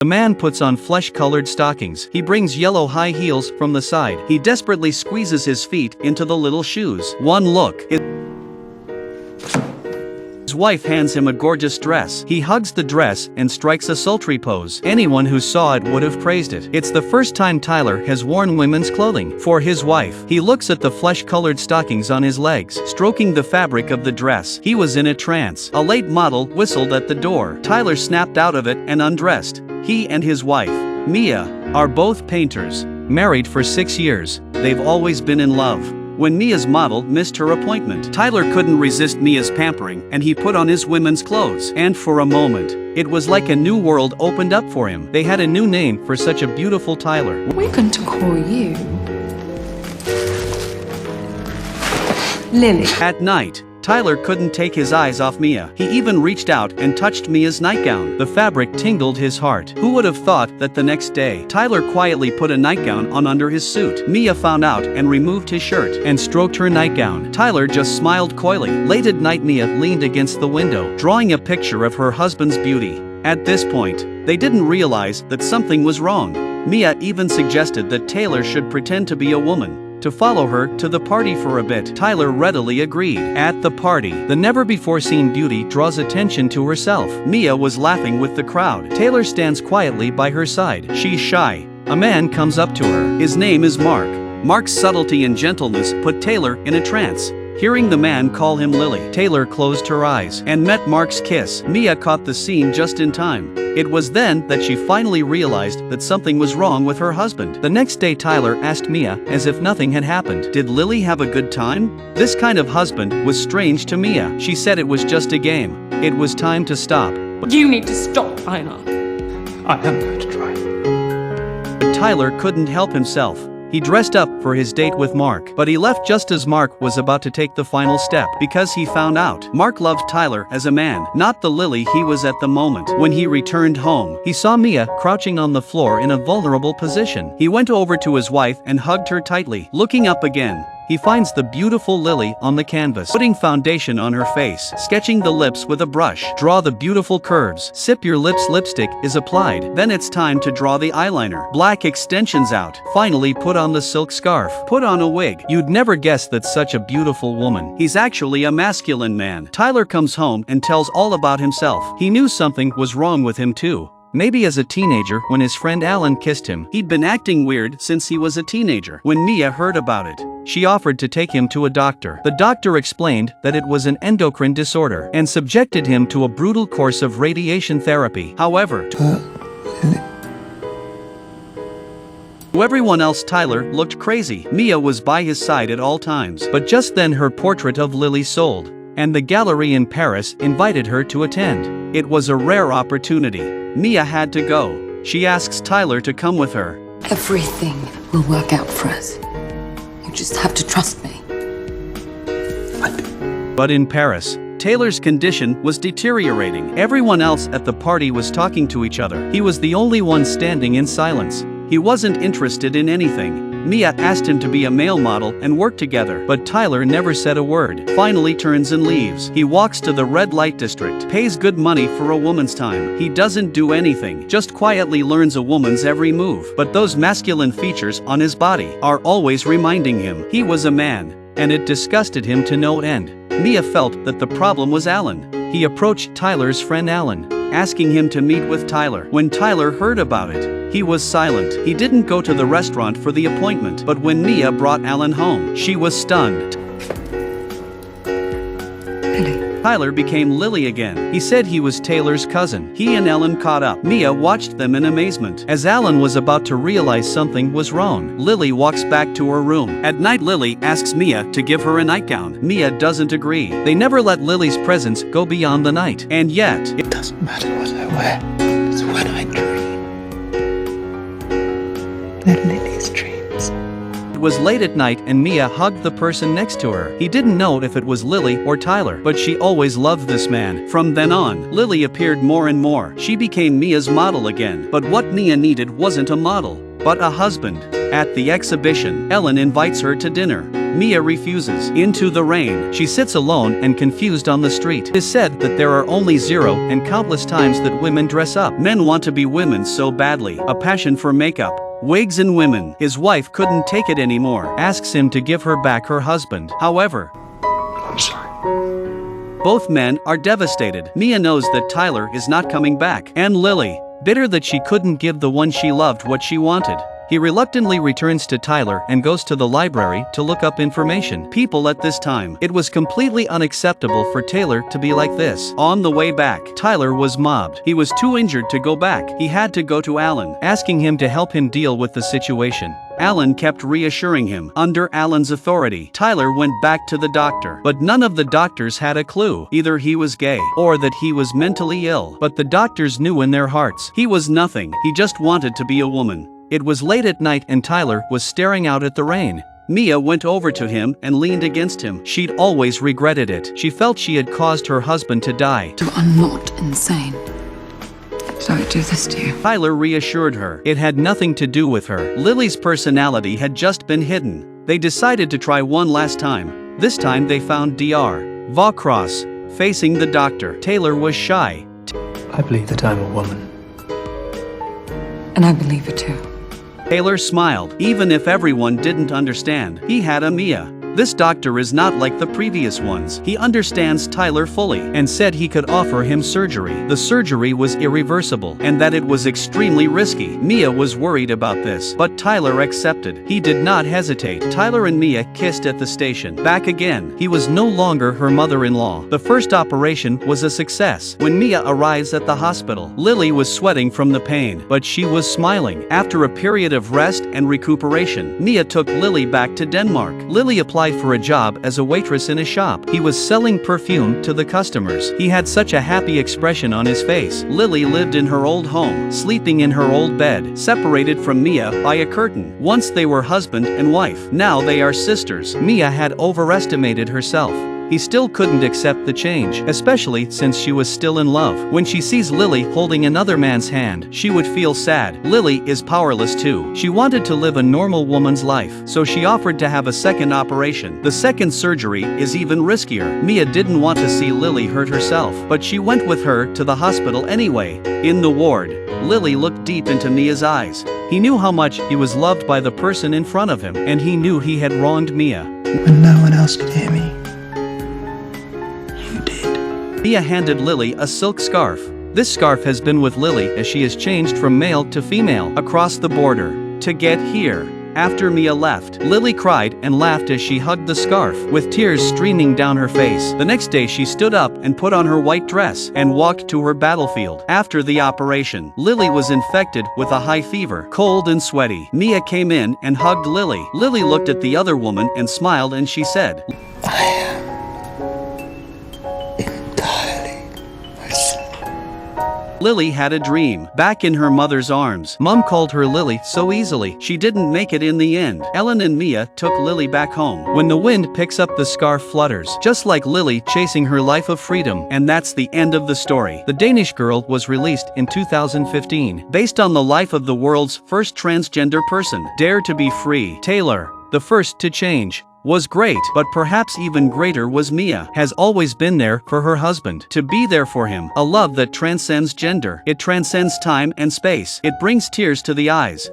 The man puts on flesh-colored stockings. He brings yellow high heels from the side. He desperately squeezes his feet into the little shoes. One look. His wife hands him a gorgeous dress. He hugs the dress and strikes a sultry pose. Anyone who saw it would have praised it. It's the first time Tyler has worn women's clothing for his wife. He looks at the flesh-colored stockings on his legs, stroking the fabric of the dress. He was in a trance. A late model whistled at the door. Tyler snapped out of it and undressed. He and his wife, Mia, are both painters. Married for 6 years, they've always been in love. When Mia's model missed her appointment, Tyler couldn't resist Mia's pampering, and he put on his women's clothes. And for a moment, it was like a new world opened up for him. They had a new name for such a beautiful Tyler. We're going to call you Lily. At night, Tyler couldn't take his eyes off Mia. He even reached out and touched Mia's nightgown. The fabric tingled his heart. Who would have thought that the next day, Tyler quietly put a nightgown on under his suit. Mia found out and removed his shirt and stroked her nightgown. Tyler just smiled coyly. Late at night, Mia leaned against the window, drawing a picture of her husband's beauty. At this point, they didn't realize that something was wrong. Mia even suggested that Taylor should pretend to be a woman to follow her to the party for a bit. Tyler readily agreed. At the party, the never-before-seen beauty draws attention to herself. Mia was laughing with the crowd. Taylor stands quietly by her side. She's shy. A man comes up to her. His name is Mark. Mark's subtlety and gentleness put Taylor in a trance. Hearing the man call him Lily, Taylor closed her eyes and met Mark's kiss. Mia caught the scene just in time. It was then that she finally realized that something was wrong with her husband. The next day, Tyler asked Mia, as if nothing had happened, "Did Lily have a good time?" This kind of husband was strange to Mia. She said it was just a game. It was time to stop. You need to stop, Tyler. I am going to try. But Tyler couldn't help himself. He dressed up for his date with Mark, but he left just as Mark was about to take the final step, because he found out Mark loved Tyler as a man, not the Lily he was at the moment. When he returned home, he saw Mia crouching on the floor in a vulnerable position. He went over to his wife and hugged her tightly. Looking up again, he finds the beautiful Lily on the canvas, putting foundation on her face, sketching the lips with a brush. Draw the beautiful curves. Sip your lips. Lipstick is applied. Then it's time to draw the eyeliner. Black extensions out. Finally put on the silk scarf. Put on a wig. You'd never guess that such a beautiful woman. He's actually a masculine man. Tyler comes home and tells all about himself. He knew something was wrong with him too. Maybe as a teenager when his friend Alan kissed him. He'd been acting weird since he was a teenager. When Mia heard about it, she offered to take him to a doctor. The doctor explained that it was an endocrine disorder and subjected him to a brutal course of radiation therapy. However, to everyone else, Tyler looked crazy. Mia was by his side at all times. But just then her portrait of Lily sold, and the gallery in Paris invited her to attend. It was a rare opportunity. Mia had to go. She asks Tyler to come with her. Everything will work out for us. You just have to trust me. But in Paris, Taylor's condition was deteriorating. Everyone else at the party was talking to each other. He was the only one standing in silence. He wasn't interested in anything. Mia asked him to be a male model and work together, but Tyler never said a word. Finally turns and leaves. He walks to the red light district, pays good money for a woman's time. He doesn't do anything, just quietly learns a woman's every move. But those masculine features on his body are always reminding him he was a man, and it disgusted him to no end. Mia felt that the problem was Alan. He approached Tyler's friend Alan, asking him to meet with Tyler. When Tyler heard about it, he was silent. He didn't go to the restaurant for the appointment. But when Mia brought Alan home, she was stunned. Lily. Tyler became Lily again. He said he was Taylor's cousin. He and Alan caught up. Mia watched them in amazement. As Alan was about to realize something was wrong, Lily walks back to her room. At night, Lily asks Mia to give her a nightgown. Mia doesn't agree. They never let Lily's presence go beyond the night. And yet, It doesn't matter what I wear. It's when I dream. They're Lily's dreams. it was late at night and Mia hugged the person next to her. He didn't know if it was Lily or Tyler, but she always loved this man. From then on, Lily appeared more and more. She became Mia's model again. But what Mia needed wasn't a model, but a husband. At the exhibition, Ellen invites her to dinner. Mia refuses. Into the rain, she sits alone and confused on the street. It is said that there are only zero and countless times that women dress up. Men want to be women so badly. A passion for makeup, wigs and women. His wife couldn't take it anymore. Asks him to give her back her husband. However, I'm sorry. both men are devastated. Mia knows that Tyler is not coming back. And Lily, bitter that she couldn't give the one she loved what she wanted. He reluctantly returns to Tyler and goes to the library to look up information. People at this time. It was completely unacceptable for Taylor to be like this. On the way back, Tyler was mobbed. He was too injured to go back. He had to go to Alan, asking him to help him deal with the situation. Alan kept reassuring him. Under Alan's authority, Tyler went back to the doctor. But none of the doctors had a clue. Either he was gay, or that he was mentally ill. But the doctors knew in their hearts. He was nothing. He just wanted to be a woman. It was late at night and Tyler was staring out at the rain. Mia went over to him and leaned against him. She'd always regretted it. She felt she had caused her husband to die. You are not insane. Don't do this to you. Tyler reassured her. It had nothing to do with her. Lily's personality had just been hidden. They decided to try one last time. This time they found Dr. Vaucross facing the doctor. Taylor was shy. I believe that I'm a woman. And I believe it too. Taylor smiled. Even if everyone didn't understand, he had a Mia. This doctor is not like the previous ones. He understands Tyler fully and said he could offer him surgery. The surgery was irreversible and that it was extremely risky. Mia was worried about this, but Tyler accepted. He did not hesitate. Tyler and Mia kissed at the station. Back again. He was no longer her mother-in-law. The first operation was a success. When Mia arrives at the hospital, Lily was sweating from the pain, but she was smiling. After a period of rest and recuperation, Mia took Lily back to Denmark. Lily applied for a job as a waitress in a shop. He was selling perfume to the customers. He had such a happy expression on his face. Lily lived in her old home, sleeping in her old bed, separated from Mia by a curtain. Once they were husband and wife. Now they are sisters. Mia had overestimated herself. He still couldn't accept the change, especially since she was still in love. When she sees Lily holding another man's hand, she would feel sad. Lily is powerless too. She wanted to live a normal woman's life, so she offered to have a second operation. The second surgery is even riskier. Mia didn't want to see Lily hurt herself, but she went with her to the hospital anyway. In the ward, Lily looked deep into Mia's eyes. He knew how much he was loved by the person in front of him, and he knew he had wronged Mia. When no one else could hear me, Mia handed Lily a silk scarf. This scarf has been with Lily as she has changed from male to female across the border to get here. After Mia left, Lily cried and laughed as she hugged the scarf, with tears streaming down her face. The next day she stood up and put on her white dress and walked to her battlefield. After the operation, Lily was infected with a high fever, cold and sweaty. Mia came in and hugged Lily. Lily looked at the other woman and smiled and she said, I am entirely myself. Lily had a dream. Back in her mother's arms. Mom called her Lily so easily. She didn't make it in the end. Ellen and Mia took Lily back home. When the wind picks up, the scarf flutters, just like Lily chasing her life of freedom. And that's the end of the story. The Danish Girl was released in 2015, based on the life of the world's first transgender person. Dare to be free. Taylor, the first to change, was great, but perhaps even greater was Mia. Has always been there for her husband, to be there for him. A love that transcends gender. It transcends time and space. It brings tears to the eyes.